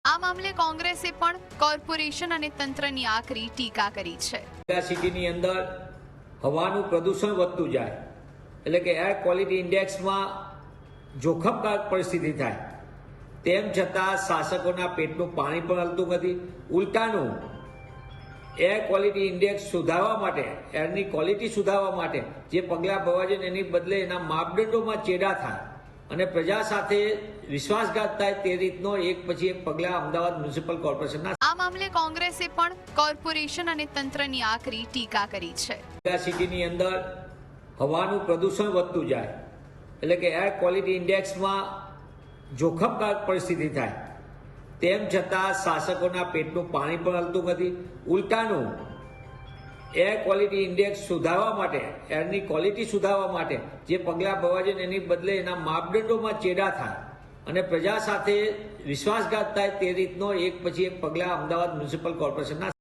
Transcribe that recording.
આ મામલે કોંગ્રેસે પણ કોર્પોરેશન અને તંત્રની આકરી ટીકા કરી છે। સિટીની અંદર હવાનું પ્રદૂષણ વધતું જાય એટલે કે એર ક્વોલિટી ઇન્ડેક્સમાં જોખમદાયક પરિસ્થિતિ થાય, તેમ છતાં શાસકોના પેટનું પાણી પણ હલતું નથી। ઉલટાનું એર ક્વોલિટી ઇન્ડેક્સ સુધારવા માટે, એરની ક્વોલિટી સુધારવા માટે જે પગલાં ભરવા જોઈએ એની બદલે એના માપદંડોમાં ચેડા થાય અને પ્રજા સાથે વિશ્વાસઘાત થાય તે રીતનો એક પછી એક પગલાં અમદાવાદ મ્યુનિસિપલ કોર્પોરેશનના આ મામલે કોંગ્રેસે પણ કોર્પોરેશન અને તંત્રની આકરી ટીકા કરી છે। સિટીની અંદર હવાનું પ્રદૂષણ વધતું જાય એટલે કે એર ક્વોલિટી ઇન્ડેક્સમાં જોખમદાયક પરિસ્થિતિ થાય, તેમ છતાં શાસકોના પેટનું પાણી પણ હલતું નથી। ઉલટાનું એર ક્વોલિટી ઇન્ડેક્સ સુધારવા માટે, એરની ક્વોલિટી સુધારવા માટે જે પગલાં ભરવા જોઈએ એની બદલે એના માપદંડોમાં ચેડા થાય અને પ્રજા સાથે વિશ્વાસઘાત થાય તે રીતનો એક પછી એક પગલાં અમદાવાદ મ્યુનિસિપલ કોર્પોરેશનના